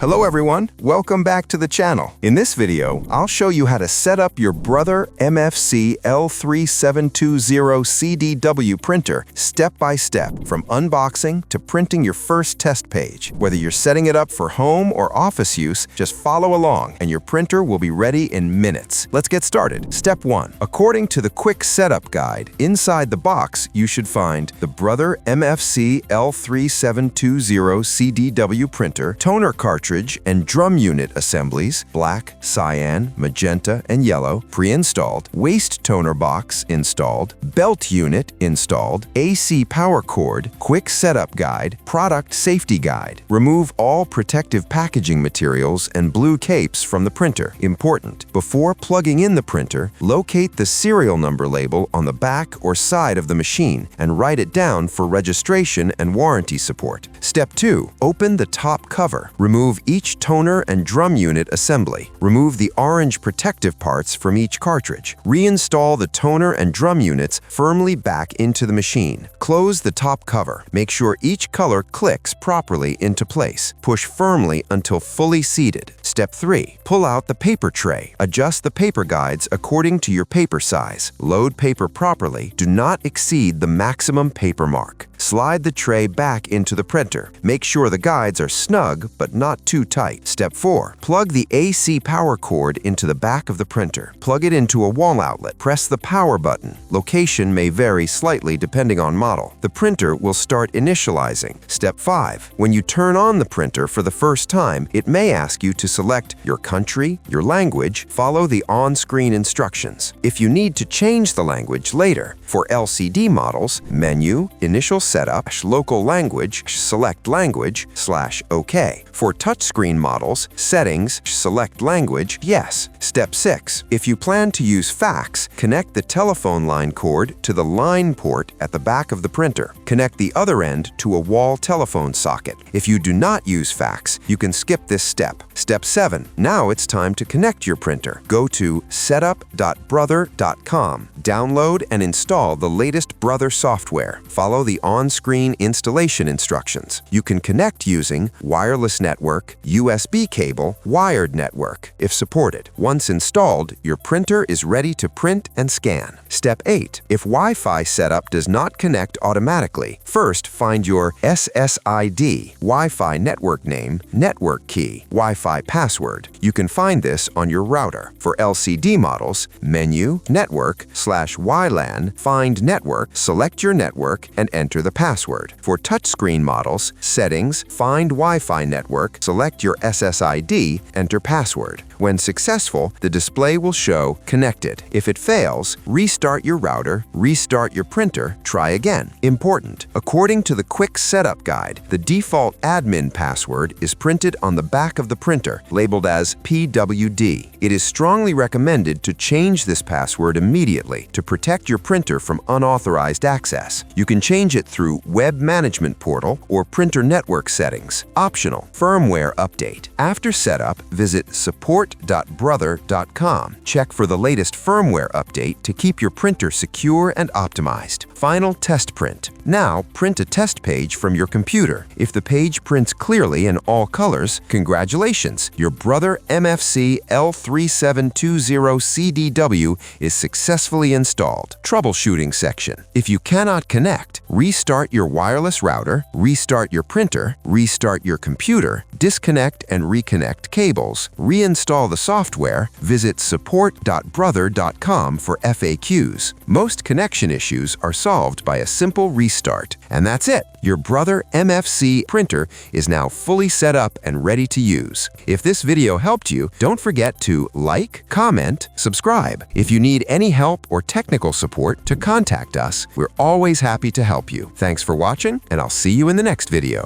Hello everyone, welcome back to the channel. In this video, I'll show you how to set up your Brother MFC-L3720CDW printer step by step, from unboxing to printing your first test page. Whether you're setting it up for home or office use, just follow along and your printer will be ready in minutes. Let's get started. Step 1. According to the quick setup guide, inside the box you should find the Brother MFC-L3720CDW printer, toner cartridge, and drum unit assemblies, black, cyan, magenta, and yellow, pre-installed, waste toner box installed, belt unit installed, AC power cord, quick setup guide, product safety guide. Remove all protective packaging materials and blue capes from the printer. Important. Before plugging in the printer, locate the serial number label on the back or side of the machine and write it down for registration and warranty support. Step 2. Open the top cover. Remove each toner and drum unit assembly. Remove the orange protective parts from each cartridge. Reinstall the toner and drum units firmly back into the machine. Close the top cover. Make sure each color clicks properly into place. Push firmly until fully seated. Step 3. Pull out the paper tray. Adjust the paper guides according to your paper size. Load paper properly. Do not exceed the maximum paper mark. Slide the tray back into the printer. Make sure the guides are snug but not too tight. Step 4. Plug the AC power cord into the back of the printer. Plug it into a wall outlet. Press the power button. Location may vary slightly depending on model. The printer will start initializing. Step 5. When you turn on the printer for the first time, it may ask you to select your country, your language. Follow the on-screen instructions. If you need to change the language later, for LCD models, menu, initial setup, local language, select language, /OK. For touchscreen models, settings, select language, yes. Step 6. If you plan to use fax, connect the telephone line cord to the line port at the back of the printer. Connect the other end to a wall telephone socket. If you do not use fax, you can skip this step. Step 7. Now it's time to connect your printer. Go to setup.brother.com. Download and install the latest Brother software. Follow the on-screen installation instructions. You can connect using wireless network, USB cable, wired network, if supported. Once installed, your printer is ready to print and scan. Step 8. If Wi-Fi setup does not connect automatically, first find your SSID, Wi-Fi network name, network key, Wi-Fi password. You can find this on your router. For LCD models, menu, network/WLAN, find network, select your network, and enter the password. For touchscreen models, settings, find Wi-Fi network, select your SSID, enter password. When successful, the display will show connected. If it fails, restart your router, restart your printer, try again. Important. According to the quick setup guide, the default admin password is printed on the back of the printer, labeled as PWD. It is strongly recommended to change this password immediately to protect your printer from unauthorized access. You can change it through Web Management Portal or Printer Network Settings. Optional. Firmware update. After setup, visit support.brother.com. Check for the latest firmware update to keep your printer secure and optimized. Final test print. Now, print a test page from your computer. If the page prints clearly in all colors, congratulations! Your Brother MFC-L3720CDW is successfully installed. Troubleshooting section. If you cannot connect, restart your wireless router, restart your printer, restart your computer, disconnect and reconnect cables, reinstall the software, visit support.brother.com for FAQs. Most connection issues are solved by a simple restart. And that's it! Your Brother MFC printer is now fully set up and ready to use. If this video helped you, don't forget to like, comment, subscribe. If you need any help or technical support, to contact us. We're always happy to help you. Thanks for watching, and I'll see you in the next video.